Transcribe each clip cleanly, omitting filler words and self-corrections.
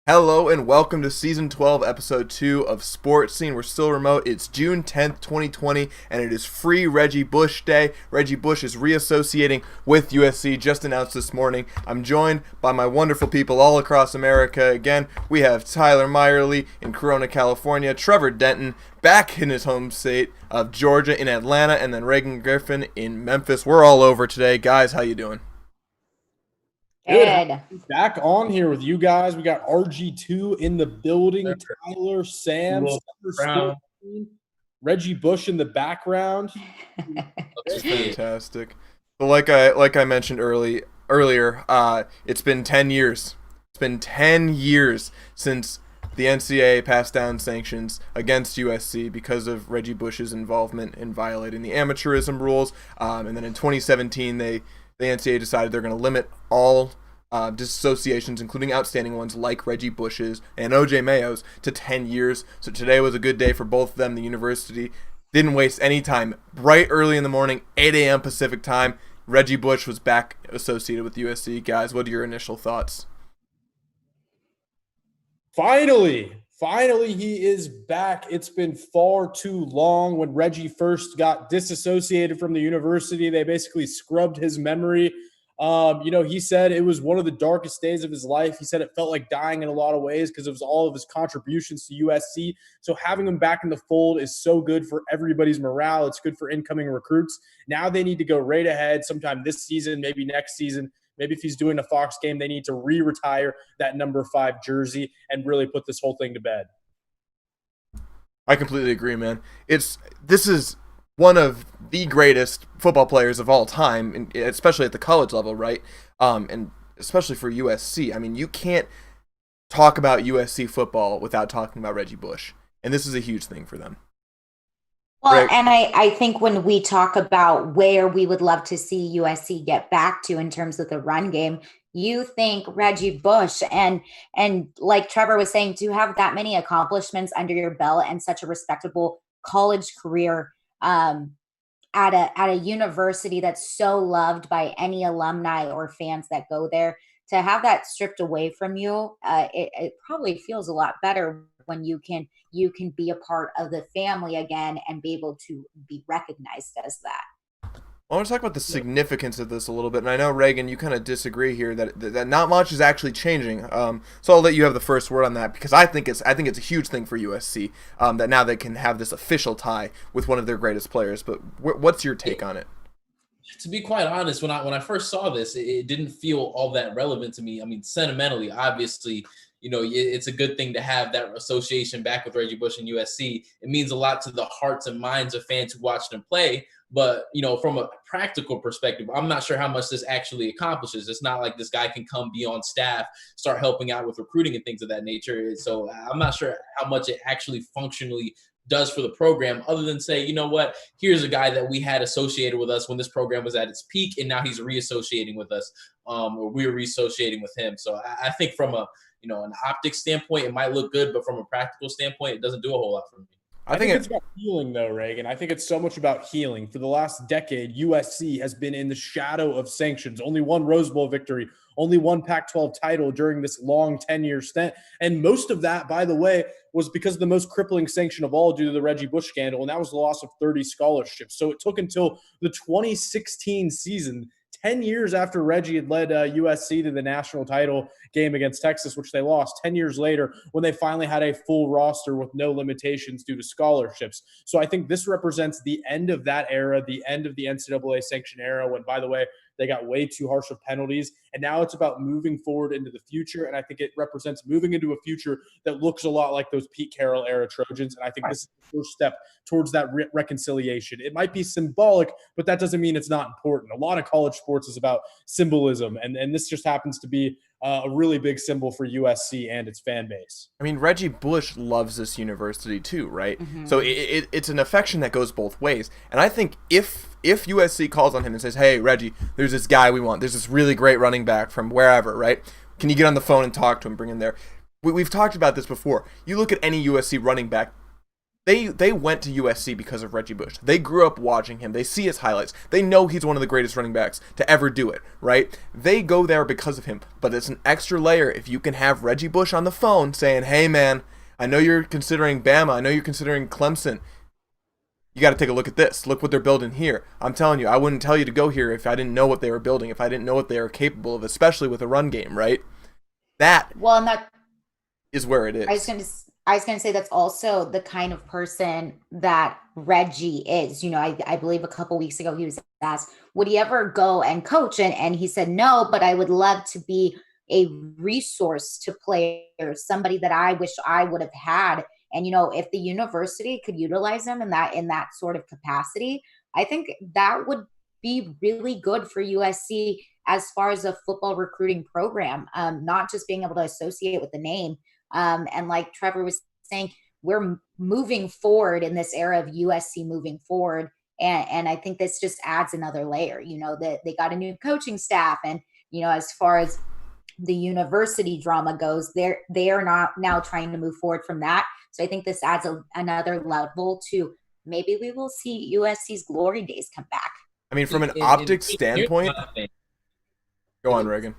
Hello and welcome to Season 12, Episode 2 of Sports Scene. We're still remote. It's June 10th, 2020, and it is Free Reggie Bush Day. Reggie Bush is reassociating with USC, just announced this morning. I'm joined by my wonderful people all across America. Again, we have Tyler Meyerly in Corona, California, Trevor Denton back in his home state of Georgia in Atlanta, and then Reagan Griffin in Memphis. We're all over today. Guys, how you doing? Good. Back on here with you guys. We got RG2 in the building. Tyler, Sam, Reggie Bush in the background. That's fantastic. But like I mentioned earlier, it's been 10 years. It's been 10 years since the NCAA passed down sanctions against USC because of Reggie Bush's involvement in violating the amateurism rules. And then in 2017, the NCAA decided they're going to limit all disassociations, including outstanding ones like Reggie Bush's and OJ Mayo's, to 10 years. So today was a good day for both of them. The university Didn't waste any time. Bright early in the morning, 8 a.m. Pacific time, Reggie Bush was back associated with USC. Guys, what are your initial thoughts? Finally, he is back. It's been far too long. When Reggie first got disassociated from the university, they basically scrubbed his memory. He said it was one of the darkest days of his life. He said it felt like dying in a lot of ways because it was all of his contributions to USC. So having him back in the fold is so good for everybody's morale. It's good for incoming recruits. Now they need to go right ahead sometime this season, maybe next season. Maybe if he's doing a Fox game, they need to retire that number 5 jersey and really put this whole thing to bed. I completely agree, man. This is one of the greatest football players of all time, especially at the college level, right? And especially for USC. I mean, you can't talk about USC football without talking about Reggie Bush, and this is a huge thing for them. Well, Right? and I think when we talk about where we would love to see USC get back to in terms of the run game, you think Reggie Bush and like Trevor was saying, to have that many accomplishments under your belt and such a respectable college career at a university that's so loved by any alumni or fans that go there, to have that stripped away from you, it probably feels a lot better when you can be a part of the family again and be able to be recognized as that. I want to talk about the significance of this a little bit, and I know Reagan, you kind of disagree here that not much is actually changing. So I'll let you have the first word on that because I think it's a huge thing for USC that now they can have this official tie with one of their greatest players. But what's your take on it? To be quite honest, when I first saw this, it didn't feel all that relevant to me. I mean, sentimentally, obviously, it's a good thing to have that association back with Reggie Bush and USC. It means a lot to the hearts and minds of fans who watched him play. But, from a practical perspective, I'm not sure how much this actually accomplishes. It's not like this guy can come be on staff, start helping out with recruiting and things of that nature. So I'm not sure how much it actually functionally does for the program, other than say, you know what, here's a guy that we had associated with us when this program was at its peak, and now he's reassociating with us, or we're reassociating with him. So I think from an optic standpoint, it might look good, but from a practical standpoint, it doesn't do a whole lot for me. I think it's about healing, though, Reagan. I think it's so much about healing. For the last decade, USC has been in the shadow of sanctions. Only one Rose Bowl victory, only one Pac-12 title during this long 10-year stint. And most of that, by the way, was because of the most crippling sanction of all due to the Reggie Bush scandal, and that was the loss of 30 scholarships. So it took until the 2016 season, 10 years after Reggie had led USC to the national title game against Texas, which they lost, 10 years later, when they finally had a full roster with no limitations due to scholarships. So I think this represents the end of that era, the end of the NCAA sanction era, when, by the way, they got way too harsh of penalties. And now it's about moving forward into the future. And I think it represents moving into a future that looks a lot like those Pete Carroll era Trojans. And I think this is the first step towards that reconciliation. It might be symbolic, but that doesn't mean it's not important. A lot of college sports is about symbolism. And this just happens to be a really big symbol for USC and its fan base. I mean, Reggie Bush loves this university too, right? Mm-hmm. So it's an affection that goes both ways. And I think if USC calls on him and says, hey, Reggie, there's this guy we want. There's this really great running back from wherever, right? Can you get on the phone and talk to him, bring him there? We've talked about this before. You look at any USC running back, they went to USC because of Reggie Bush. They grew up watching him. They see his highlights. They know he's one of the greatest running backs to ever do it, right? They go there because of him. But it's an extra layer if you can have Reggie Bush on the phone saying, hey, man, I know you're considering Bama. I know you're considering Clemson. You got to take a look at this. Look what they're building here. I'm telling you, I wouldn't tell you to go here if I didn't know what they were building, if I didn't know what they were capable of, especially with a run game, right? That Well, and is where it is. I was going to say that's also the kind of person that Reggie is. I believe a couple weeks ago he was asked, would he ever go and coach? And he said, no, but I would love to be a resource to players, somebody that I wish I would have had. And, if the university could utilize him in that sort of capacity, I think that would be really good for USC as far as a football recruiting program, not just being able to associate with the name. And like Trevor was saying, we're moving forward in this era of USC moving forward. And I think this just adds another layer, that they got a new coaching staff. And, as far as the university drama goes, they are not now trying to move forward from that. So I think this adds another level to maybe we will see USC's glory days come back. I mean, from an optics standpoint, go on, Reagan.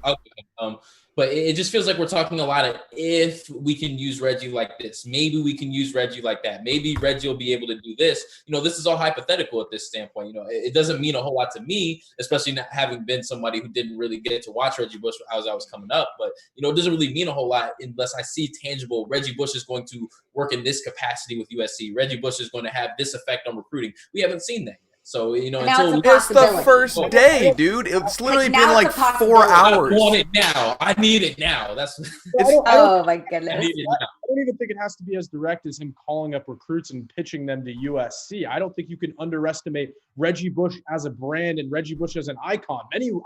But it just feels like we're talking a lot of if we can use Reggie like this, maybe we can use Reggie like that. Maybe Reggie will be able to do this. This is all hypothetical at this standpoint. It doesn't mean a whole lot to me, especially not having been somebody who didn't really get to watch Reggie Bush as I was coming up. But, it doesn't really mean a whole lot unless I see tangible Reggie Bush is going to work in this capacity with USC. Reggie Bush is going to have this effect on recruiting. We haven't seen that yet. So, until it's the first day, dude. It's literally been like 4 hours. I want it now. I need it now. Oh my goodness. I don't even think it has to be as direct as him calling up recruits and pitching them to USC. I don't think you can underestimate Reggie Bush as a brand and Reggie Bush as an icon.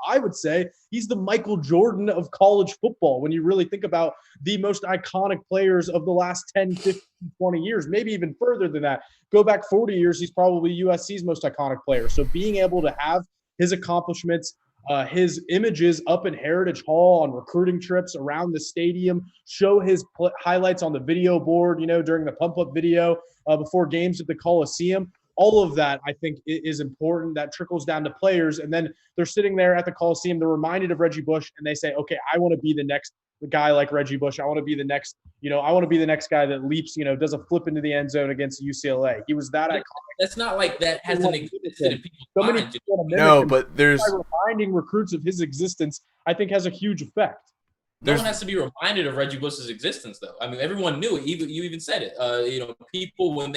I would say he's the Michael Jordan of college football when you really think about the most iconic players of the last 10, 15, 20 years, maybe even further than that. Go back 40 years, he's probably USC's most iconic player. So being able to have his accomplishments, his images up in Heritage Hall on recruiting trips around the stadium, show his highlights on the video board, during the pump-up video before games at the Coliseum. All of that, I think, is important. That trickles down to players. And then they're sitting there at the Coliseum. They're reminded of Reggie Bush, and they say, okay, I want to be the next guy like Reggie Bush. I want to be the next, I want to be the next guy that leaps, does a flip into the end zone against UCLA. He was that iconic. That's not like that hasn't existed in people's minds. No, but there's reminding recruits of his existence, I think, has a huge effect. No one has to be reminded of Reggie Bush's existence, though. I mean, everyone knew it. You even said it. People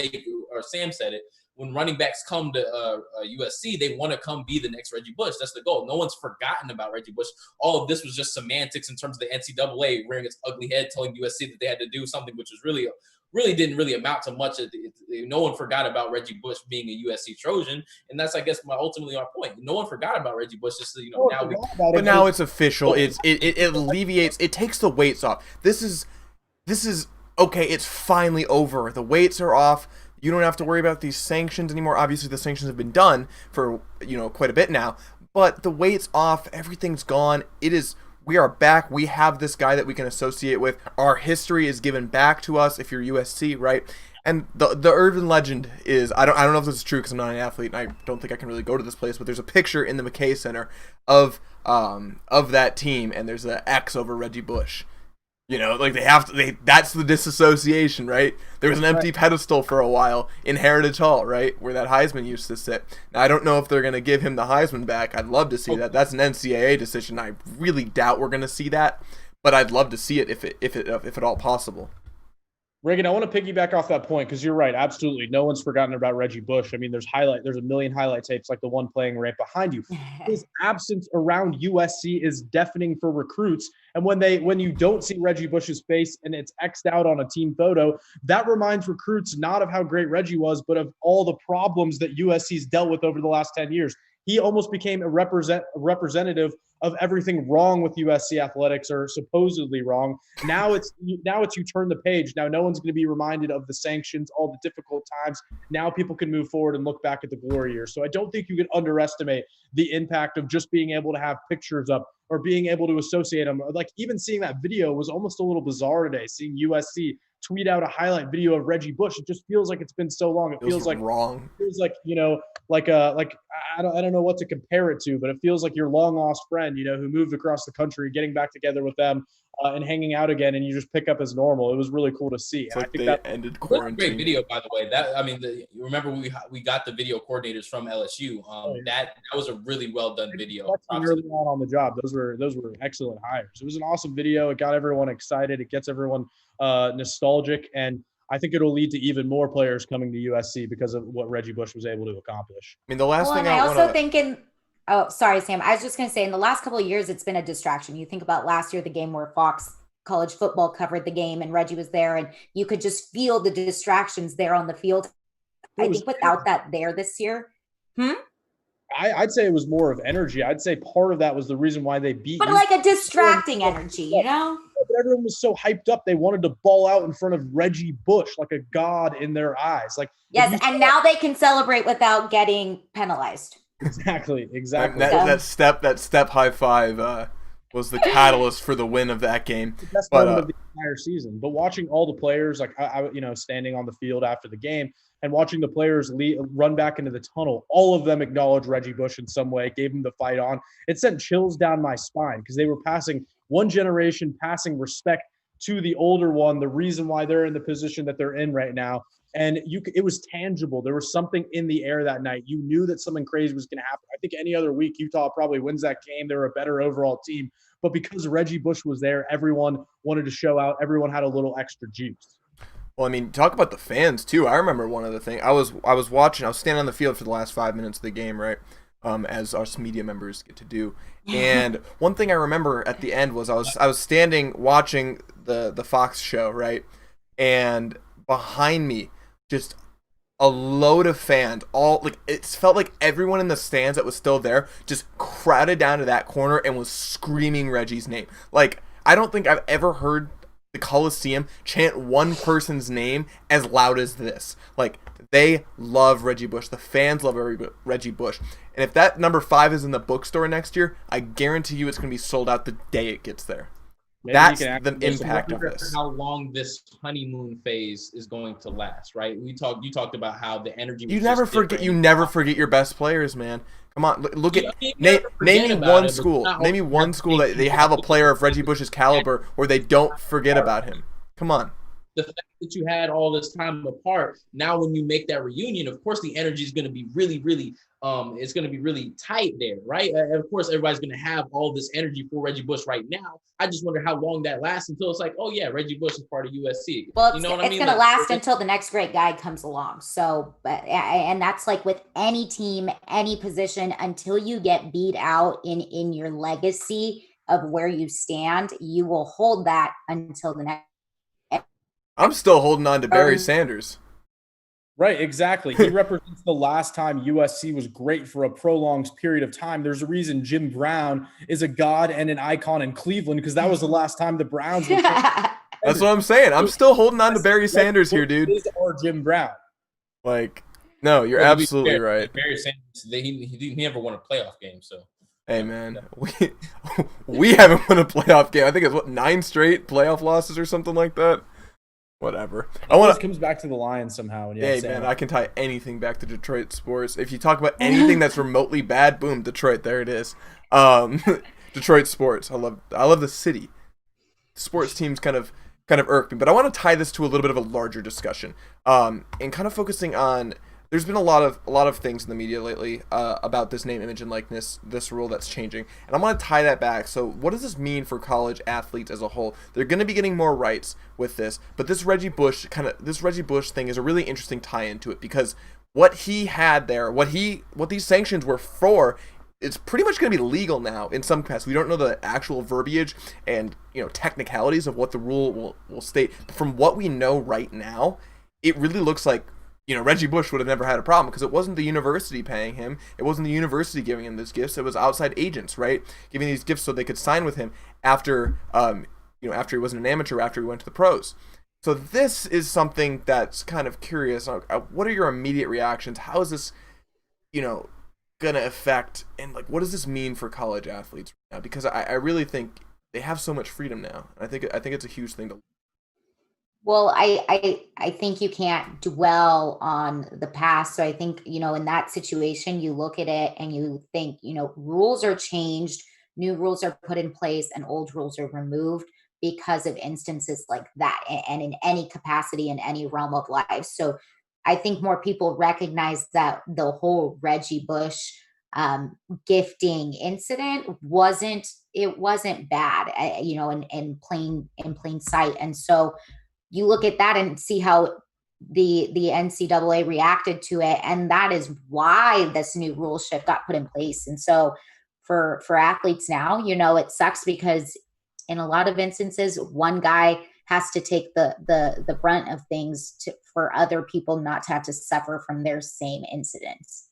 Sam said it. When running backs come to USC, they want to come be the next Reggie Bush. That's the goal. No one's forgotten about Reggie Bush. All of this was just semantics in terms of the NCAA rearing its ugly head, telling USC that they had to do something which was really didn't really amount to much. No one forgot about Reggie Bush being a USC Trojan, and that's, I guess, ultimately our point. No one forgot about Reggie Bush. Just now it's official. It alleviates. It takes the weights off. This is okay. It's finally over. The weights are off. You don't have to worry about these sanctions anymore. Obviously, the sanctions have been done for quite a bit now, but the weight's off. Everything's gone. We are back. We have this guy that we can associate with. Our history is given back to us if you're USC, right? And the urban legend is, I don't know if this is true because I'm not an athlete and I don't think I can really go to this place, but there's a picture in the McKay Center of that team, and there's an X over Reggie Bush. That's the disassociation, right? There was an empty pedestal for a while in Heritage Hall, right? Where that Heisman used to sit. Now, I don't know if they're going to give him the Heisman back. I'd love to see that. That's an NCAA decision. I really doubt we're going to see that, but I'd love to see it if at all possible. Reagan, I want to piggyback off that point because you're right. Absolutely. No one's forgotten about Reggie Bush. I mean, there's a million highlight tapes like the one playing right behind you. His absence around USC is deafening for recruits. And when you don't see Reggie Bush's face and it's X'd out on a team photo, that reminds recruits not of how great Reggie was, but of all the problems that USC's dealt with over the last 10 years. He almost became a representative of everything wrong with USC athletics, or supposedly wrong. Now it's you turn the page. Now no one's going to be reminded of the sanctions, all the difficult times. Now people can move forward and look back at the glory years. So I don't think you can underestimate the impact of just being able to have pictures up or being able to associate them. Like even seeing that video was almost a little bizarre today, seeing USC tweet out a highlight video of Reggie Bush. It just feels like it's been so long. It feels like wrong. It feels like, I don't know what to compare it to, but it feels like your long lost friend, who moved across the country, getting back together with them and hanging out again, and you just pick up as normal. It was really cool to see. It's like I think that ended quarantine. Great video, by the way. Remember we got the video coordinators from LSU. That was a really well done video. Early on the job, those were excellent hires. It was an awesome video. It got everyone excited. It gets everyone nostalgic, and I think it'll lead to even more players coming to USC because of what Reggie Bush was able to accomplish. I mean, the last thing I also think oh, sorry, Sam. I was just going to say, in the last couple of years, it's been a distraction. You think about last year, the game where Fox College Football covered the game and Reggie was there, and you could just feel the distractions there on the field. I think without that there this year. I'd say it was more of energy. I'd say part of that was the reason why they beat. But like a distracting energy, But everyone was so hyped up. They wanted to ball out in front of Reggie Bush like a god in their eyes. Like yes, and now they can celebrate without getting penalized. Exactly. That step high five was the catalyst for the win of that game. The best moment of the entire season. But watching all the players, like I standing on the field after the game, and watching the players run back into the tunnel, all of them acknowledged Reggie Bush in some way, gave him the fight on. It sent chills down my spine because they were passing one generation, passing respect to the older one, the reason why they're in the position that they're in right now. And it was tangible. There was something in the air that night. You knew that something crazy was going to happen. I think any other week, Utah probably wins that game. They were a better overall team. But because Reggie Bush was there, everyone wanted to show out. Everyone had a little extra juice. Well, I mean, talk about the fans too. I remember one of the things I was watching. I was standing on the field for the last 5 minutes of the game, right? As us media members get to do. And one thing I remember at the end was I was standing watching the Fox show, right? And behind me, just a load of fans, all like it felt like everyone in the stands that was still there just crowded down to that corner and was screaming Reggie's name. Like, I don't think I've ever heard the Coliseum chant one person's name as loud as this. Like, they love Reggie Bush. The fans love Reggie Bush. And if that number 5 is in the bookstore next year, I guarantee you it's going to be sold out the day it gets there. Maybe that's the impact of this. How long this honeymoon phase is going to last, right? You talked about how the energy. You never forget your best players, man. Come on, look at name me one school. Name me one school that they have a player of Reggie Bush's caliber where they don't forget about him. Come on. The fact that you had all this time apart, now when you make that reunion, of course the energy is going to be really, really, it's going to be really tight there, right? Of course, everybody's going to have all this energy for Reggie Bush right now. I just wonder how long that lasts until it's like, oh yeah, Reggie Bush is part of USC. Well, you know what it's I mean? going to last until the next great guy comes along. So, and that's like with any team, any position, until you get beat out in your legacy of where you stand, you will hold that until the next. I'm still holding on to Barry Sanders. Right, exactly. He represents the last time USC was great for a prolonged period of time. There's a reason Jim Brown is a god and an icon in Cleveland, because that was the last time the Browns were. That's what I'm saying. I'm still holding on to Barry Sanders here, dude. Or Jim Brown. Like, no, you're absolutely right. Barry Sanders, he never won a playoff game, so. Hey, man, we haven't won a playoff game. I think it's 9 straight playoff losses or something like that. Whatever. It comes back to the Lions somehow. Hey, man, I can tie anything back to Detroit sports. If you talk about anything that's remotely bad, boom, Detroit. There it is. Detroit sports. I love the city. Sports teams kind of irk me, but I want to tie this to a little bit of a larger discussion. And kind of focusing on. There's been a lot of things in the media lately about this name, image, and likeness, this rule that's changing, and I want to tie that back. So, what does this mean for college athletes as a whole? They're going to be getting more rights with this, but this Reggie Bush thing is a really interesting tie into it, because what he had there, what these sanctions were for, it's pretty much going to be legal now in some capacity. We don't know the actual verbiage and technicalities of what the rule will state. But from what we know right now, it really looks like. Reggie Bush would have never had a problem because it wasn't the university paying him. It wasn't the university giving him these gifts. It was outside agents, right? Giving these gifts so they could sign with him after he wasn't an amateur, after he went to the pros. So this is something that's kind of curious. What are your immediate reactions? How is this, going to affect, and what does this mean for college athletes right now? Because I really think they have so much freedom now. I think it's a huge thing to. Well, I think you can't dwell on the past. So I think, in that situation, you look at it and you think, rules are changed, new rules are put in place, and old rules are removed because of instances like that, and in any capacity, in any realm of life. So I think more people recognize that the whole Reggie Bush gifting incident wasn't bad, in plain sight. And so you look at that and see how the NCAA reacted to it, and that is why this new rule shift got put in place. And so for athletes now, it sucks because in a lot of instances, one guy has to take the brunt of things for other people not to have to suffer from their same incidents.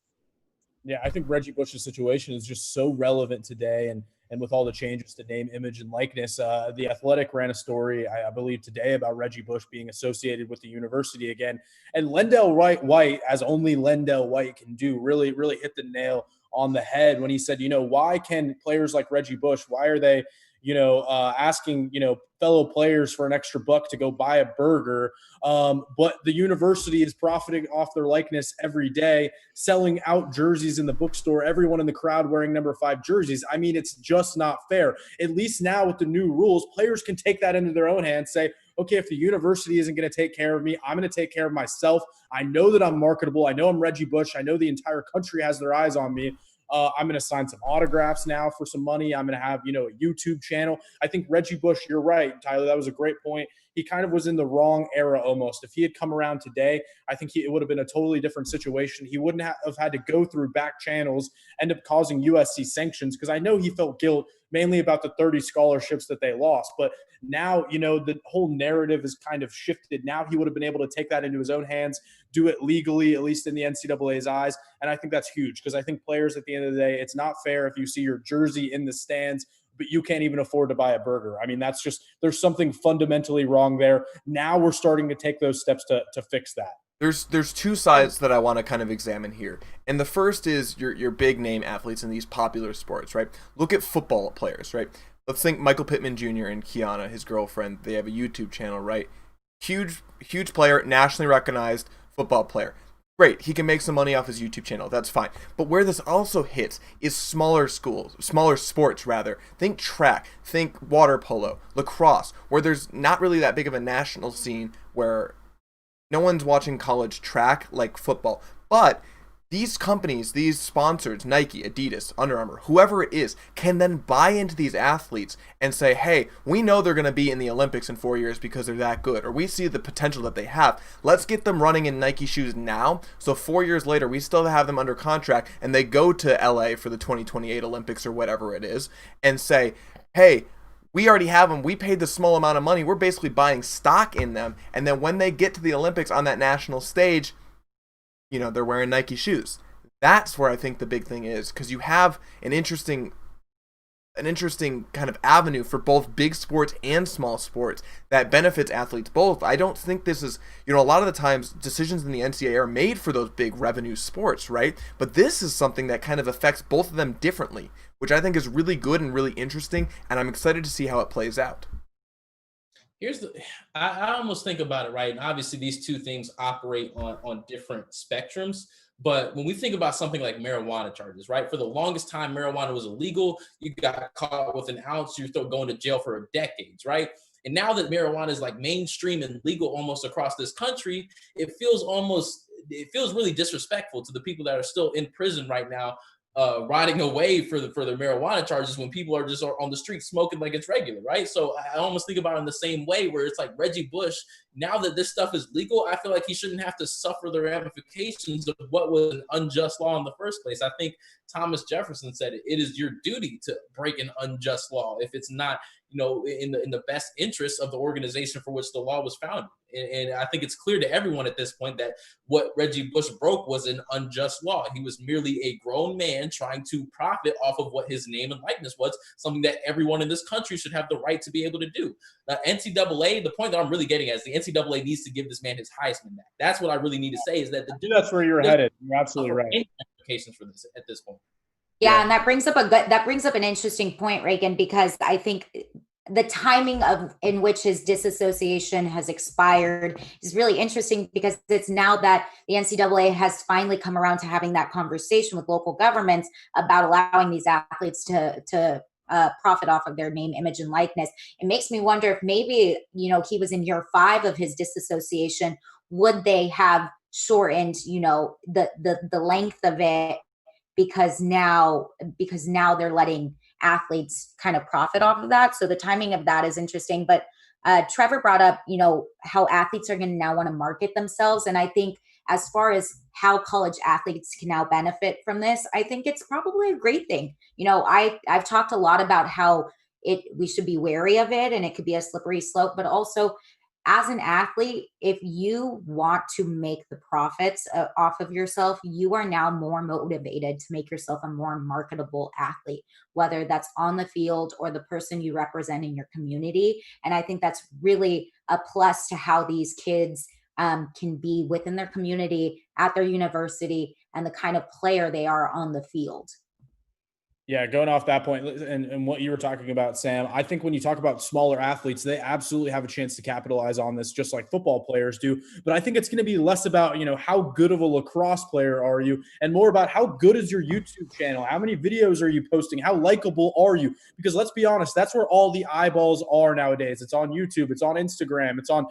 Yeah, I think Reggie Bush's situation is just so relevant today, and with all the changes to name, image, and likeness. The Athletic ran a story, I believe, today about Reggie Bush being associated with the university again. And Lendell White, as only Lendell White can do, really, really hit the nail on the head when he said, why can players like Reggie Bush, why are they, asking, fellow players for an extra buck to go buy a burger. But the university is profiting off their likeness every day, selling out jerseys in the bookstore, everyone in the crowd wearing number 5 jerseys. I mean, it's just not fair. At least now with the new rules, players can take that into their own hands, say, okay, if the university isn't going to take care of me, I'm going to take care of myself. I know that I'm marketable. I know I'm Reggie Bush. I know the entire country has their eyes on me. I'm going to sign some autographs now for some money. I'm going to have, a YouTube channel. I think Reggie Bush, you're right, Tyler. That was a great point. He kind of was in the wrong era almost. If he had come around today, I think it would have been a totally different situation. He wouldn't have had to go through back channels, end up causing USC sanctions, because I know he felt guilt mainly about the 30 scholarships that they lost. But now, the whole narrative is kind of shifted. Now he would have been able to take that into his own hands, do it legally, at least in the NCAA's eyes. And I think that's huge, because I think players, at the end of the day, it's not fair if you see your jersey in the stands, but you can't even afford to buy a burger. I mean, there's something fundamentally wrong there. Now we're starting to take those steps to fix that. There's two sides that I want to kind of examine here. And the first is your big name athletes in these popular sports, right? Look at football players, right? Let's think Michael Pittman Jr. and Kiana, his girlfriend. They have a YouTube channel, right? Huge player, nationally recognized football player. Great, he can make some money off his YouTube channel. That's fine. But where this also hits is smaller sports rather. Think track, think water polo, lacrosse, where there's not really that big of a national scene, where no one's watching college track like football. But these companies, these sponsors, Nike, Adidas, Under Armour, whoever it is, can then buy into these athletes and say, hey, we know they're going to be in the Olympics in 4 years because they're that good, or we see the potential that they have. Let's get them running in Nike shoes now, so 4 years later we still have them under contract and they go to LA for the 2028 Olympics or whatever it is, and say, hey, we already have them. We paid the small amount of money. We're basically buying stock in them. And then when they get to the Olympics on that national stage, they're wearing Nike shoes. That's where I think the big thing is, because you have an interesting kind of avenue for both big sports and small sports that benefits athletes both. I don't think this is, a lot of the times decisions in the NCAA are made for those big revenue sports, right? But this is something that kind of affects both of them differently, which I think is really good and really interesting, and I'm excited to see how it plays out. I almost think about it, right? And obviously these two things operate on different spectrums. But when we think about something like marijuana charges, right? For the longest time, marijuana was illegal. You got caught with an ounce, you're still going to jail for decades, right? And now that marijuana is like mainstream and legal almost across this country, it feels really disrespectful to the people that are still in prison right now, riding away for the marijuana charges, when people are just on the street smoking like it's regular, right? So I almost think about it in the same way, where it's like Reggie Bush, now that this stuff is legal, I feel like he shouldn't have to suffer the ramifications of what was an unjust law in the first place. I think Thomas Jefferson said it is your duty to break an unjust law if it's not, in the best interest of the organization for which the law was founded. And I think it's clear to everyone at this point that what Reggie Bush broke was an unjust law. He was merely a grown man trying to profit off of what his name and likeness was, something that everyone in this country should have the right to be able to do. NCAA, the point that I'm really getting at is the NCAA needs to give this man his Heisman back. That's what I really need to say, is that that's where you're headed. You're absolutely right. Any implications for this at this point. Yeah, and that brings up an interesting point, Reagan, because I think the timing in which his disassociation has expired is really interesting, because it's now that the NCAA has finally come around to having that conversation with local governments about allowing these athletes to profit off of their name, image, and likeness. It makes me wonder if maybe, he was in year 5 of his disassociation. Would they have shortened, the length of it, because now they're letting athletes kind of profit off of that. So the timing of that is interesting. But Trevor brought up, how athletes are going to now want to market themselves. And I think as far as how college athletes can now benefit from this, I think it's probably a great thing. I've talked a lot about how we should be wary of it, and it could be a slippery slope, but also as an athlete, if you want to make the profits off of yourself, you are now more motivated to make yourself a more marketable athlete, whether that's on the field or the person you represent in your community. And I think that's really a plus to how these kids can be within their community, at their university, and the kind of player they are on the field. Yeah, going off that point and what you were talking about, Sam, I think when you talk about smaller athletes, they absolutely have a chance to capitalize on this, just like football players do. But I think it's going to be less about, how good of a lacrosse player are you, and more about how good is your YouTube channel? How many videos are you posting? How likable are you? Because let's be honest, that's where all the eyeballs are nowadays. It's on YouTube, it's on Instagram, it's on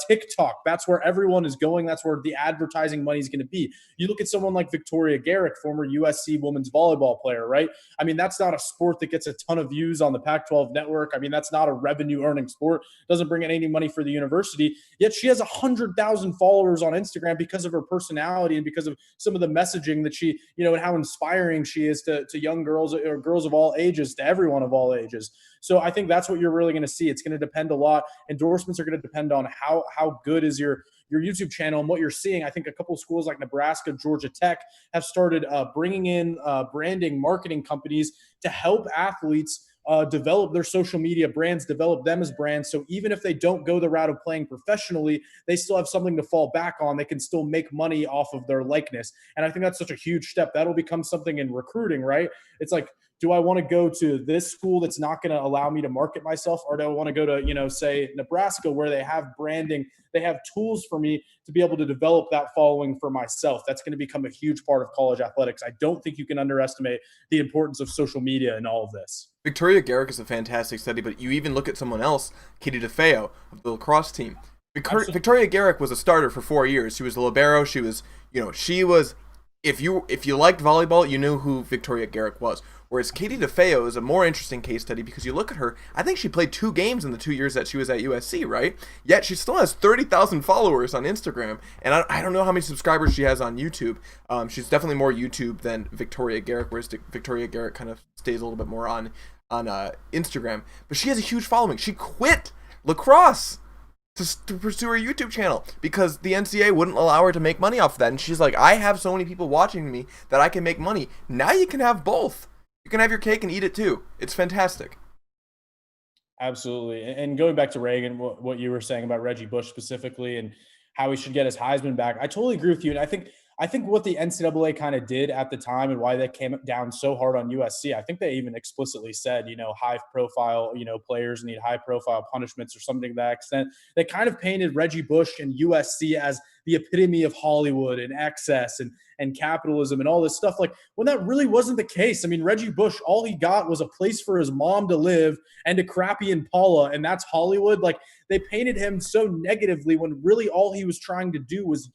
TikTok. That's where everyone is going. That's where the advertising money is going to be. You look at someone like Victoria Garrick, former USC women's volleyball player, right? I mean, that's not a sport that gets a ton of views on the Pac-12 network. I mean, that's not a revenue-earning sport. Doesn't bring in any money for the university. Yet she has 100,000 followers on Instagram because of her personality and because of some of the messaging that she, and how inspiring she is to young girls or girls of all ages, to everyone of all ages. So I think that's what you're really going to see. It's going to depend a lot. Endorsements are going to depend on how good is your YouTube channel and what you're seeing. I think a couple of schools like Nebraska, Georgia Tech have started bringing in branding, marketing companies to help athletes develop their social media brands, develop them as brands. So even if they don't go the route of playing professionally, they still have something to fall back on. They can still make money off of their likeness. And I think that's such a huge step. That'll become something in recruiting, right? It's like, do I want to go to this school that's not going to allow me to market myself? Or do I want to go to, say Nebraska, where they have branding, they have tools for me to be able to develop that following for myself? That's going to become a huge part of college athletics. I don't think you can underestimate the importance of social media in all of this. Victoria Garrick is a fantastic study, but you even look at someone else, Katie DeFeo of the lacrosse team. Victoria Garrick was a starter for 4 years. She was a libero. She was, if you liked volleyball, you knew who Victoria Garrick was. Whereas Katie DeFeo is a more interesting case study because you look at her, I think she played 2 games in the 2 years that she was at USC, right? Yet she still has 30,000 followers on Instagram, and I don't know how many subscribers she has on YouTube. She's definitely more YouTube than Victoria Garrick, whereas Victoria Garrick kind of stays a little bit more on Instagram. But she has a huge following. She quit lacrosse to pursue her YouTube channel because the NCAA wouldn't allow her to make money off of that. And she's like, I have so many people watching me that I can make money. Now you can have both. You can have your cake and eat it too. It's fantastic. Absolutely. And going back to Reagan, what you were saying about Reggie Bush specifically and how he should get his Heisman back, I totally agree with you. And I think what the NCAA kind of did at the time and why they came down so hard on USC, I think they even explicitly said, high profile, players need high profile punishments or something to that extent. They kind of painted Reggie Bush and USC as the epitome of Hollywood and excess and capitalism and all this stuff, like when that really wasn't the case. I mean, Reggie Bush, all he got was a place for his mom to live and a crappy Impala, and that's Hollywood. Like they painted him so negatively when really all he was trying to do was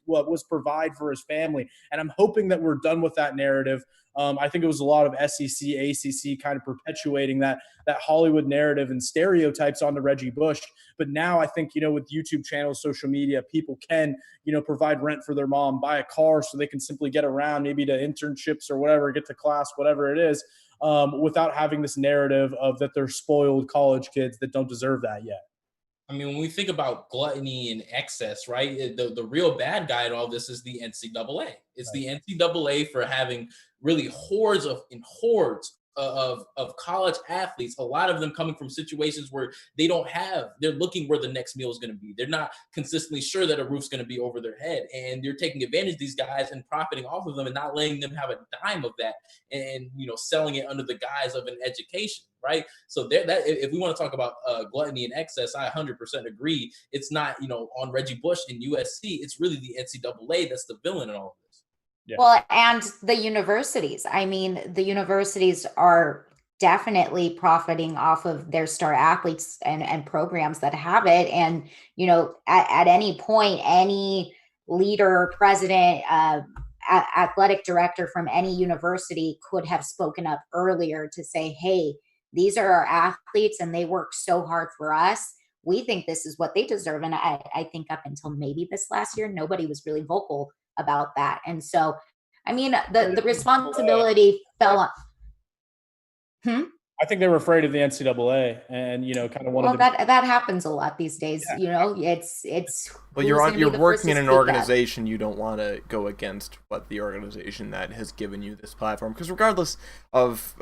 provide for his family. And I'm hoping that we're done with that narrative. I think it was a lot of SEC, ACC kind of perpetuating that Hollywood narrative and stereotypes onto Reggie Bush. But now I think, with YouTube channels, social media, people can, provide rent for their mom, buy a car so they can simply get around, maybe to internships or whatever, get to class, whatever it is, without having this narrative of that they're spoiled college kids that don't deserve that yet. I mean, when we think about gluttony and excess, right, the real bad guy in all this is the NCAA. It's right. The NCAA for having really hordes of college athletes, a lot of them coming from situations where they're looking where the next meal is going to be. They're not consistently sure that a roof's going to be over their head. And you're taking advantage of these guys and profiting off of them and not letting them have a dime of that and, selling it under the guise of an education. Right. So if we want to talk about gluttony and excess, I 100% agree. It's not, on Reggie Bush and USC. It's really the NCAA that's the villain in all of this. Yeah. Well, and the universities. I mean, the universities are definitely profiting off of their star athletes and programs that have it. And, at any point, any leader, president, athletic director from any university could have spoken up earlier to say, hey, these are our athletes and they work so hard for us. We think this is what they deserve. And I think up until maybe this last year, nobody was really vocal about that. And so, I mean, the responsibility fell on. I think they were afraid of the NCAA and, kind of wanted that happens a lot these days. Yeah. It's well, you're working in an organization. You don't want to go against what the organization that has given you this platform, because regardless of,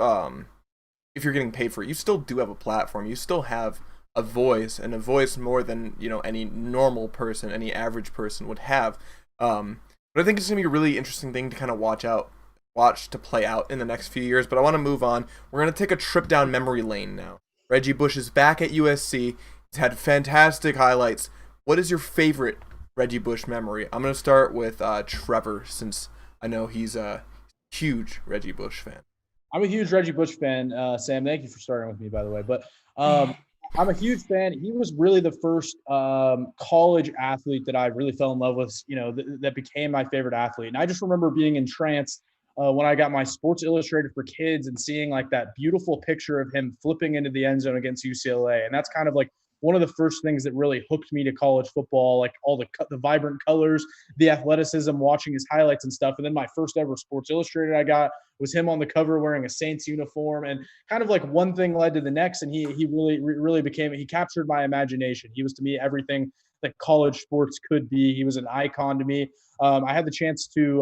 if you're getting paid for it, you still do have a platform. You still have a voice, and a voice more than, any normal person, any average person would have. But I think it's going to be a really interesting thing to kind of watch out watch to play out in the next few years. But I want to move on. We're going to take a trip down memory lane now. Reggie Bush is back at USC. He's had fantastic highlights. What is your favorite Reggie Bush memory? I'm going to start with Trevor, since I know he's a huge Reggie Bush fan. I'm a huge Reggie Bush fan, Sam. Thank you for starting with me, by the way. But I'm a huge fan. He was really the first college athlete that I really fell in love with, that became my favorite athlete. And I just remember being entranced when I got my Sports Illustrated for Kids and seeing like that beautiful picture of him flipping into the end zone against UCLA. And that's kind of like one of the first things that really hooked me to college football, like all the vibrant colors, the athleticism, watching his highlights and stuff. And then my first ever Sports Illustrated I got was him on the cover wearing a Saints uniform, and kind of like one thing led to the next. And he really became, he captured my imagination. He was to me everything that college sports could be. He was an icon to me. I had the chance to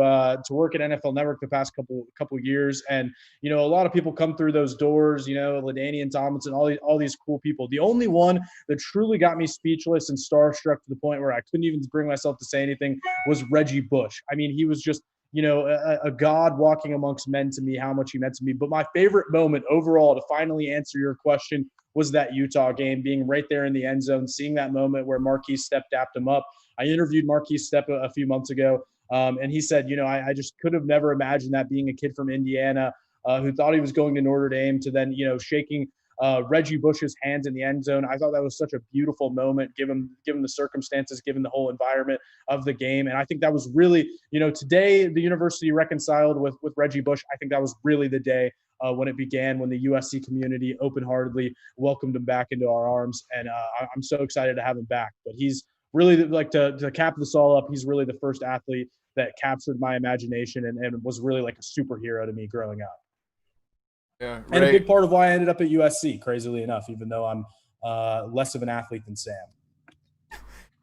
work at NFL Network the past couple of years, and a lot of people come through those doors. LaDainian Tomlinson, all these cool people. The only one that truly got me speechless and starstruck to the point where I couldn't even bring myself to say anything was Reggie Bush. I mean, he was just a god walking amongst men to me, how much he meant to me. But my favorite moment overall, to finally answer your question, was that Utah game, being right there in the end zone, seeing that moment where Marquise Stepp dapped him up. I interviewed Marquise Stepp a few months ago, and he said, I just could have never imagined that, being a kid from Indiana who thought he was going to Notre Dame, to then, shaking Reggie Bush's hands in the end zone. I thought that was such a beautiful moment, given the circumstances, given the whole environment of the game. And I think that was really, today the university reconciled with Reggie Bush. I think that was really the day when it began, when the USC community open-heartedly welcomed him back into our arms. And I'm so excited to have him back. But he's really, like, to cap this all up, he's really the first athlete that captured my imagination and was really like a superhero to me growing up. Yeah, and a big part of why I ended up at USC, crazily enough, even though I'm less of an athlete than Sam.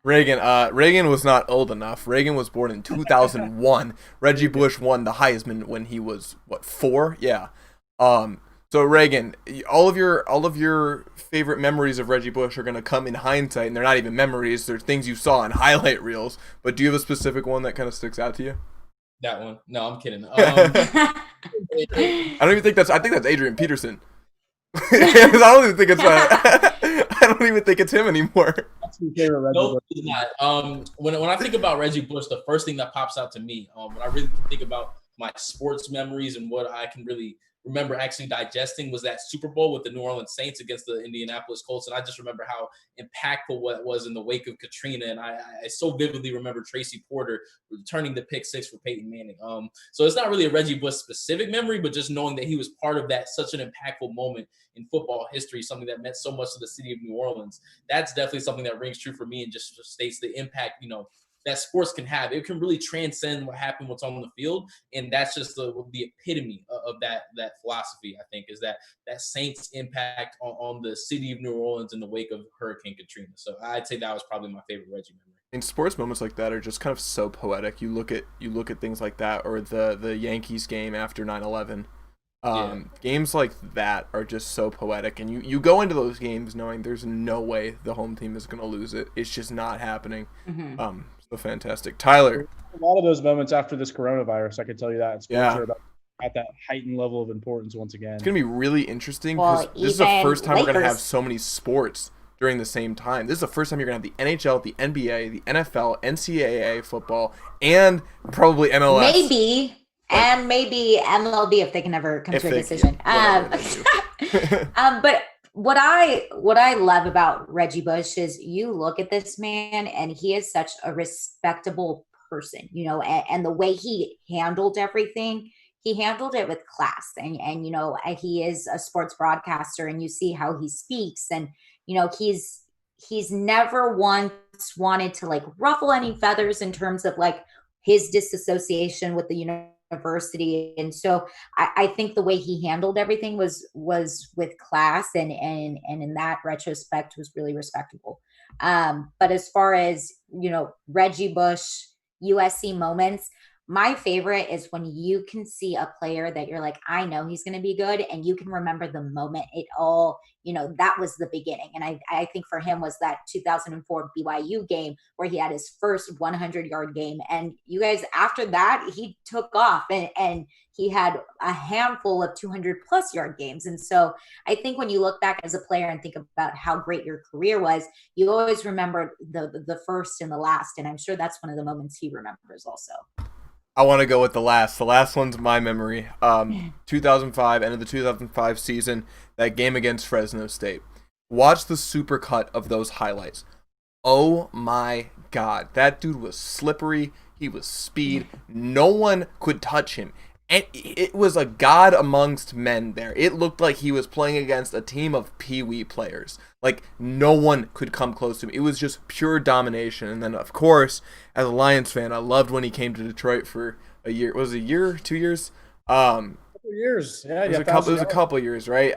Reagan was not old enough. Reagan was born in 2001. Reggie Bush won the Heisman when he was 4? Yeah. So Reagan, all of your favorite memories of Reggie Bush are gonna come in hindsight, and they're not even memories. They're things you saw in highlight reels. But do you have a specific one that kind of sticks out to you? That one? No, I'm kidding. I don't even think I think that's Adrian Peterson. I don't even think it's him anymore. That's your favorite Reggie No, Bush. it's not. When I think about Reggie Bush, the first thing that pops out to me, when I really think about my sports memories and what I can really remember actually digesting, was that Super Bowl with the New Orleans Saints against the Indianapolis Colts. And I just remember how impactful what was in the wake of Katrina. And I so vividly remember Tracy Porter returning the pick 6 for Peyton Manning. So it's not really a Reggie Bush specific memory, but just knowing that he was part of that, such an impactful moment in football history, something that meant so much to the city of New Orleans. That's definitely something that rings true for me, and just states the impact, that sports can have. It can really transcend what happened, what's on the field. And that's just the epitome of that philosophy, I think, is that Saints impact on the city of New Orleans in the wake of Hurricane Katrina. So I'd say that was probably my favorite Reggie memory. And sports moments like that are just kind of so poetic. You look at things like that, or the Yankees game after 9/11. Games like that are just so poetic, and you go into those games knowing there's no way the home team is going to lose it. It's just not happening. Mm-hmm. So fantastic. Tyler. A lot of those moments after this coronavirus, I can tell you that. Sports are at that heightened level of importance once again. It's going to be really interesting, because this is the first time we're going to have so many sports during the same time. This is the first time you're going to have the NHL, the NBA, the NFL, NCAA football, and probably MLS. Maybe MLB if they can ever come to a decision. But what I love about Reggie Bush is, you look at this man and he is such a respectable person, and the way he handled everything, he handled it with class, and he is a sports broadcaster, and you see how he speaks, and he's never once wanted to like ruffle any feathers in terms of like his disassociation with the university. And so I think the way he handled everything was with class, and in that retrospect was really respectable. But as far as, Reggie Bush USC moments, My favorite is when you can see a player that you're like, I know he's going to be good. And you can remember the moment it all, that was the beginning. And I think for him was that 2004 BYU game where he had his first 100-yard game. And you guys, after that, he took off and he had a handful of 200+ yard games. And so I think when you look back as a player and think about how great your career was, you always remember the first and the last. And I'm sure that's one of the moments he remembers also. I want to go with the last. The last one's my memory. 2005, end of the 2005 season, that game against Fresno State. Watch the supercut of those highlights. Oh my God. That dude was slippery. He was speed. No one could touch him. And it was a god amongst men there. It looked like he was playing against a team of peewee players. Like, no one could come close to him. It was just pure domination. And then, of course, as a Lions fan, I loved when he came to Detroit for a year. Was it a year? 2 years? Years. Yeah, it was a couple years, right?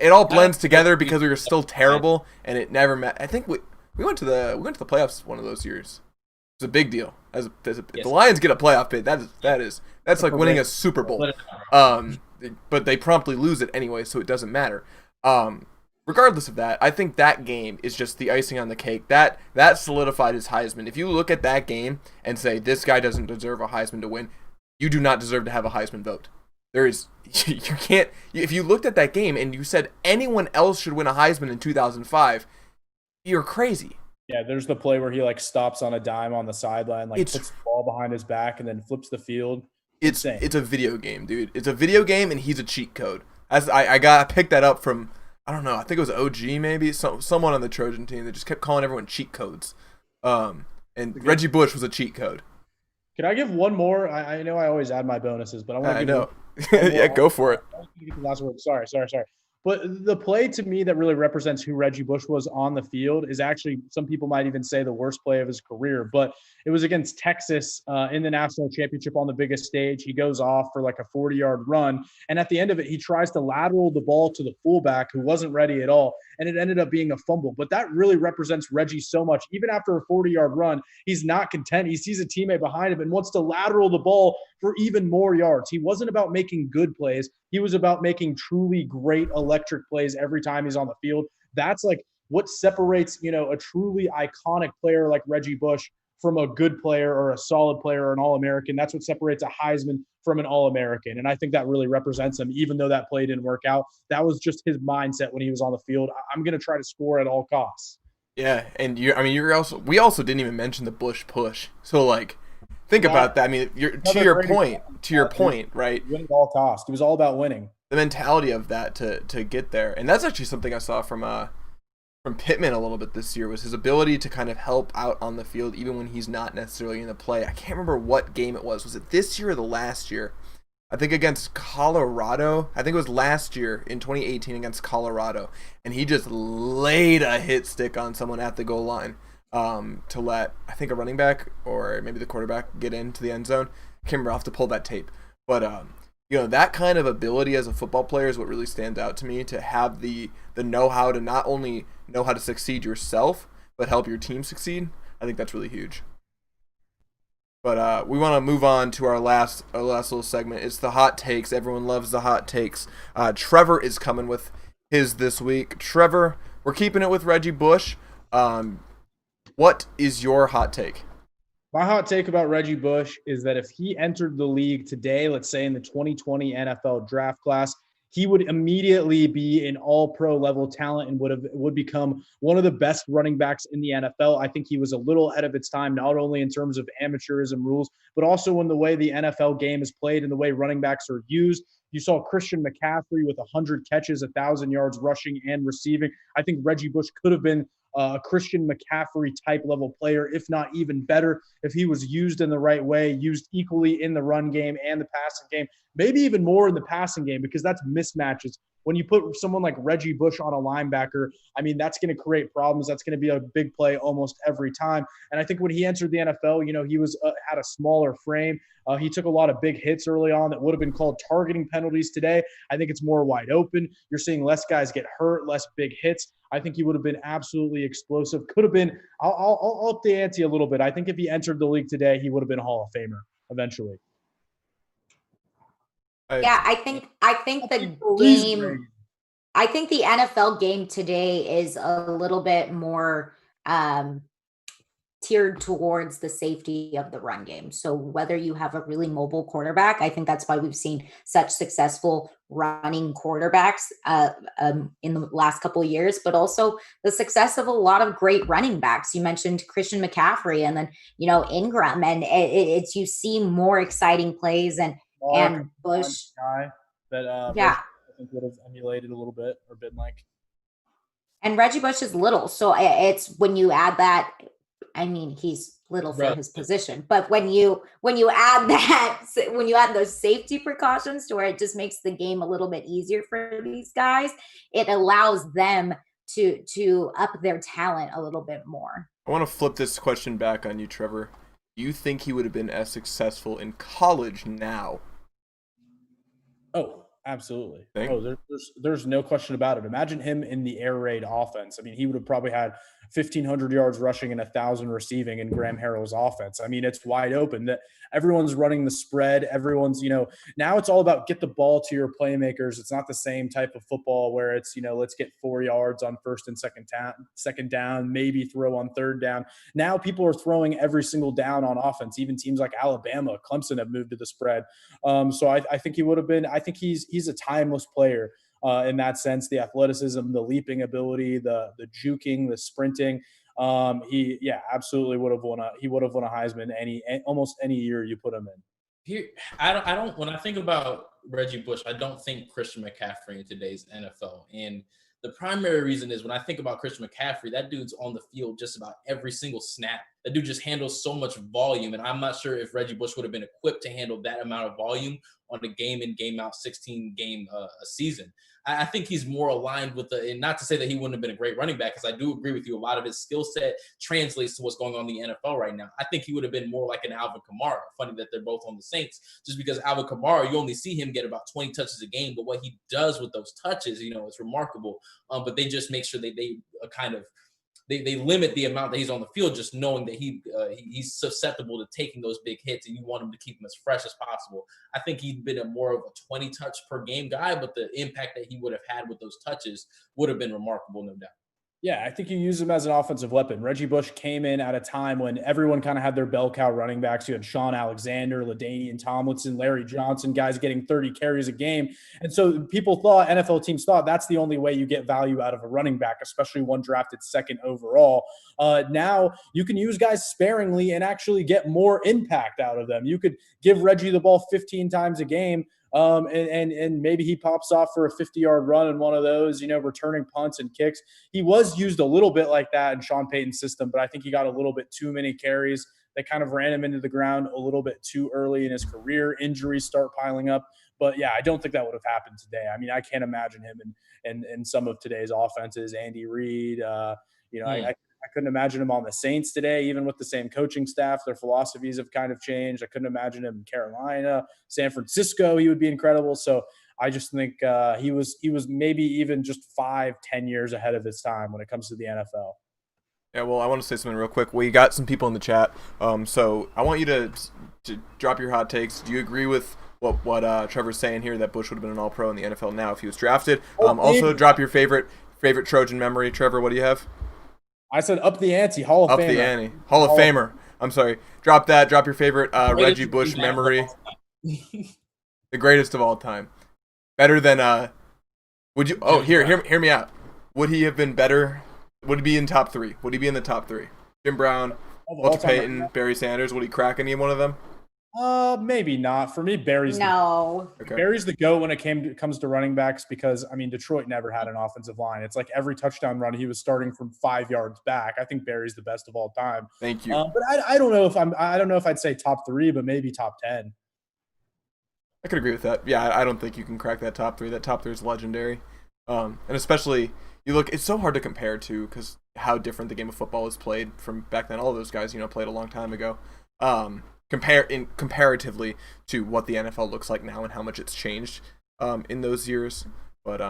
It all blends together because we were still terrible, and it never met. I think we went to the playoffs one of those years. It's a big deal. If the Lions get a playoff bid, that's like winning a Super Bowl. But they promptly lose it anyway, so it doesn't matter. Regardless of that, I think that game is just the icing on the cake. That solidified his Heisman. If you look at that game and say this guy doesn't deserve a Heisman to win, you do not deserve to have a Heisman vote. You can't. If you looked at that game and you said anyone else should win a Heisman in 2005, you're crazy. Yeah, there's the play where he stops on a dime on the sideline, puts the ball behind his back and then flips the field. It's a video game, dude. It's a video game, and he's a cheat code. I picked that up from, I don't know, I think it was OG maybe, someone on the Trojan team that just kept calling everyone cheat codes. And Reggie Bush was a cheat code. Can I give one more? I know I always add my bonuses, but I want to give know. Yeah, go for it. Last word. Sorry. But the play to me that really represents who Reggie Bush was on the field is actually, some people might even say, the worst play of his career. But it was against Texas in the national championship on the biggest stage. He goes off for a 40-yard run. And at the end of it, he tries to lateral the ball to the fullback who wasn't ready at all. And it ended up being a fumble. But that really represents Reggie so much. Even after a 40-yard run, he's not content. He sees a teammate behind him and wants to lateral the ball for even more yards. He wasn't about making good plays. He was about making truly great electric plays every time he's on the field. That's what separates, a truly iconic player like Reggie Bush from a good player or a solid player or an All-American. That's what separates a Heisman from an All-American. And I think that really represents him, even though that play didn't work out. That was just his mindset when he was on the field. I'm going to try to score at all costs. Yeah, and we also didn't even mention the Bush push. So think about that. I mean, to your point, right? Win at all costs. It was all about winning. The mentality of that to get there, and that's actually something I saw from Pittman a little bit this year, was his ability to kind of help out on the field even when he's not necessarily in the play. I can't remember what game it was. Was it this year or the last year? I think against Colorado. I think it was last year in 2018 against Colorado, and he just laid a hit stick on someone at the goal line to let, I think, a running back or maybe the quarterback get into the end zone. I can't remember. I'll have to pull that tape. But that kind of ability as a football player is what really stands out to me, to have the know-how to not only know how to succeed yourself, but help your team succeed. I think that's really huge. But we want to move on to our last little segment. It's the hot takes. Everyone loves the hot takes. Trevor is coming with his this week. Trevor, we're keeping it with Reggie Bush. What is your hot take? My hot take about Reggie Bush is that if he entered the league today, let's say in the 2020 NFL draft class, he would immediately be an all-pro level talent and would become one of the best running backs in the NFL. I think he was a little ahead of its time, not only in terms of amateurism rules, but also in the way the NFL game is played and the way running backs are used. You saw Christian McCaffrey with 100 catches, 1,000 yards rushing and receiving. I think Reggie Bush could have been a Christian McCaffrey type level player, if not even better, if he was used in the right way, used equally in the run game and the passing game, maybe even more in the passing game, because that's mismatches. When you put someone like Reggie Bush on a linebacker, I mean, that's going to create problems. That's going to be a big play almost every time. And I think when he entered the NFL, he was had a smaller frame. He took a lot of big hits early on that would have been called targeting penalties today. I think it's more wide open. You're seeing less guys get hurt, less big hits. I think he would have been absolutely explosive. Could have been. I'll up the ante a little bit. I think if he entered the league today, he would have been a Hall of Famer eventually. Yeah, I think I think the NFL game today is a little bit more um tiered towards the safety of the run game. So whether you have a really mobile quarterback, I think that's why we've seen such successful running quarterbacks in the last couple of years, but also the success of a lot of great running backs. You mentioned Christian McCaffrey, and then Ingram, and it's you see more exciting plays Mark, and Bush. guy that Reggie, Yeah, I think, would have emulated a little bit or been like. and Reggie Bush is little, so it's when you add that. I mean, he's little for his position, but when you add that, when you add those safety precautions to where it just makes the game a little bit easier for these guys, it allows them to up their talent a little bit more. I want to flip this question back on you, Trevor. Do you think he would have been as successful in college now? Oh, absolutely. Think? Oh, there's no question about it. Imagine him in the air raid offense. I mean, he would have probably had 1,500 yards rushing and 1,000 receiving in Graham Harrell's offense. I mean, it's wide open. That everyone's running the spread. Everyone's, now it's all about get the ball to your playmakers. It's not the same type of football where it's, let's get 4 yards on first and second down, maybe throw on third down. Now people are throwing every single down on offense. Even teams like Alabama, Clemson have moved to the spread. So I think he would have been. I think he's a timeless player. In that sense, the athleticism, the leaping ability, the juking, the sprinting. He absolutely would have won a Heisman almost any year you put him in. Here, I don't. When I think about Reggie Bush, I don't think Christian McCaffrey in today's NFL. And the primary reason is when I think about Christian McCaffrey, that dude's on the field just about every single snap. That dude just handles so much volume, and I'm not sure if Reggie Bush would have been equipped to handle that amount of volume on a game in, game out, 16 game a season. I think he's more aligned with and not to say that he wouldn't have been a great running back, because I do agree with you. A lot of his skill set translates to what's going on in the NFL right now. I think he would have been more like an Alvin Kamara. Funny that they're both on the Saints, just because Alvin Kamara, you only see him get about 20 touches a game, but what he does with those touches, is remarkable. But they just make sure they kind of they limit the amount that he's on the field, just knowing that he's susceptible to taking those big hits, and you want him to keep him as fresh as possible. I think he'd been a more of a 20 touch per game guy, but the impact that he would have had with those touches would have been remarkable, no doubt. Yeah, I think you use him as an offensive weapon. Reggie Bush came in at a time when everyone kind of had their bell cow running backs. You had Sean Alexander, LaDainian Tomlinson, Larry Johnson, guys getting 30 carries a game. And so NFL teams thought that's the only way you get value out of a running back, especially one drafted second overall. Now you can use guys sparingly and actually get more impact out of them. You could give Reggie the ball 15 times a game. And maybe he pops off for a 50-yard run in one of those, returning punts and kicks. He was used a little bit like that in Sean Payton's system, but I think he got a little bit too many carries. They kind of ran him into the ground a little bit too early in his career. Injuries start piling up. But, yeah, I don't think that would have happened today. I mean, I can't imagine him in some of today's offenses. Andy Reid, I couldn't imagine him on the Saints today, even with the same coaching staff. Their philosophies have kind of changed. I couldn't imagine him in Carolina, San Francisco. He would be incredible. So I just think he was maybe even just 5-10 years ahead of his time when it comes to the NFL. Yeah, well, I want to say something real quick. We got some people in the chat, so I want you to drop your hot takes. Do you agree with what Trevor's saying here, that Bush would have been an All-Pro in the NFL now if he was drafted? Also, drop your favorite Trojan memory. Trevor, what do you have? I said up the ante, Hall of Famer. Up the ante, Hall of Famer. I'm sorry. Drop that. Drop your favorite Reggie Bush memory. The greatest of all time. Better than would you? Oh, hear me out. Would he have been better? Would he be in top 3? Would he be in the top 3? Jim Brown, Walter Payton, Barry Sanders. Would he crack any one of them? Maybe not. For me, Barry's the GOAT when it comes to running backs, because I mean Detroit never had an offensive line. It's like every touchdown run he was starting from 5 yards back. I think Barry's the best of all time. Thank you. But I don't know if I'd say top 3, but maybe top 10. I could agree with that. Yeah, I don't think you can crack that top 3. That top 3 is legendary. And especially it's so hard to compare to, because how different the game of football is played from back then. All of those guys, played a long time ago. Comparatively to what the NFL looks like now and how much it's changed in those years. But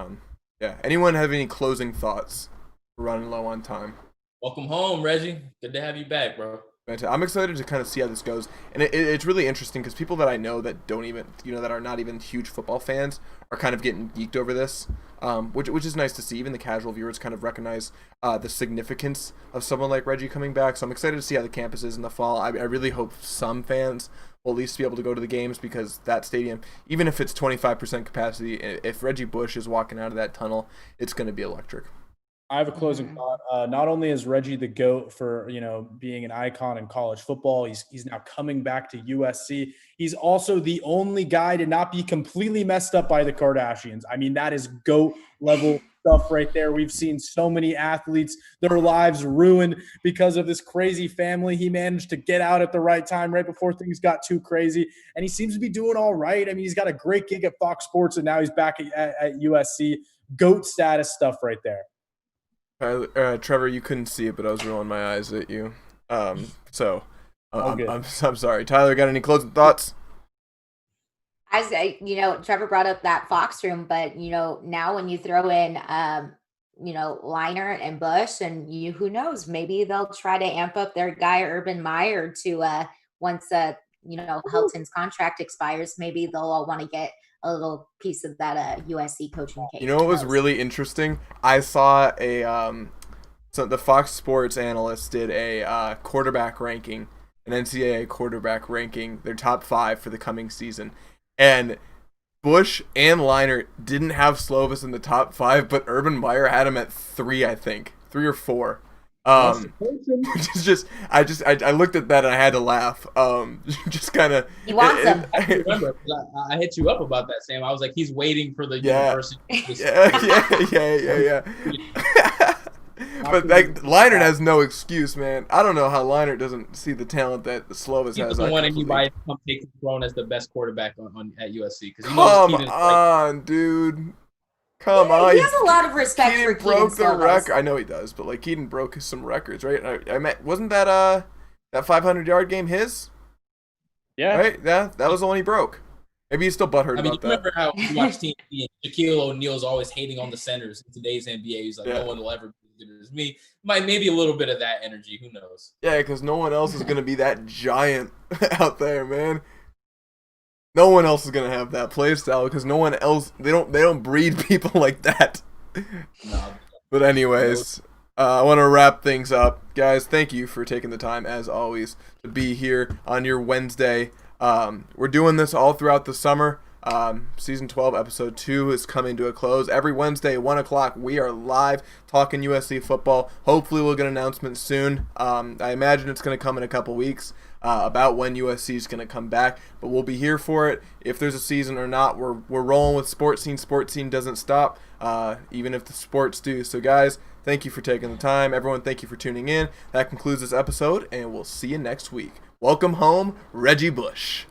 yeah, anyone have any closing thoughts? We're running low on time. Welcome home, Reggie. Good to have you back, bro. I'm excited to kind of see how this goes, and it's really interesting because people that I know that don't even, that are not even huge football fans are kind of getting geeked over this, which is nice to see. Even the casual viewers kind of recognize the significance of someone like Reggie coming back. So I'm excited to see how the campus is in the fall. I really hope some fans will at least be able to go to the games, because that stadium, even if it's 25% capacity, if Reggie Bush is walking out of that tunnel, it's going to be electric. I have a closing thought. Not only is Reggie the GOAT for, being an icon in college football, he's now coming back to USC. He's also the only guy to not be completely messed up by the Kardashians. I mean, that is GOAT level stuff right there. We've seen so many athletes, their lives ruined because of this crazy family. He managed to get out at the right time, right before things got too crazy. And he seems to be doing all right. I mean, he's got a great gig at Fox Sports, and now he's back at USC. GOAT status stuff right there. Trevor, you couldn't see it, but I was rolling my eyes at you. I'm sorry. Tyler, got any closing thoughts? As Trevor brought up that Fox room, but now when you throw in Leinart and Bush, and who knows, maybe they'll try to amp up their guy Urban Meyer to once Helton's contract expires, maybe they'll all want to get a little piece of that USC coaching cake. You know what was really interesting? I saw the Fox Sports analyst did a quarterback ranking, an NCAA quarterback ranking, their top 5 for the coming season, and Bush and Leinart didn't have Slovis in the top 5, but Urban Meyer had him at 3, I think, 3 or 4. Which is just, I looked at that and I had to laugh. Just kind of. He wants him. I remember, I hit you up about that, Sam. I was like, he's waiting for the university. Yeah. But Leinart has no excuse, man. I don't know how Leinart doesn't see the talent that Slovis has. He doesn't want anybody to come take the throne as the best quarterback at USC. Come on, dude. Come on. He has a lot of respect for Keaton broke the Slovis. record. I know he does, but like Keaton broke some records, right? Wasn't that 500-yard game his? Yeah. Right? Yeah, that was the one he broke. Maybe he's still butthurt about that. Remember how you watch TNT and Shaquille O'Neal's always hating on the centers in today's NBA. He's like, no one will ever be as good as me. Maybe a little bit of that energy. Who knows? Yeah, because no one else is going to be that giant out there, man. No one else is gonna have that play style because no one else they don't breed people like that. No. But anyways, I want to wrap things up, guys. Thank you for taking the time as always to be here on your Wednesday. We're doing this all throughout the summer. Season 12, episode 2 is coming to a close. Every Wednesday at 1 o'clock, we are live talking USC football. Hopefully, we'll get an announcement soon. I imagine it's going to come in a couple weeks about when USC is going to come back, but we'll be here for it. If there's a season or not, we're rolling with Sports Scene. Sports Scene doesn't stop, even if the sports do. So, guys, thank you for taking the time. Everyone, thank you for tuning in. That concludes this episode, and we'll see you next week. Welcome home, Reggie Bush.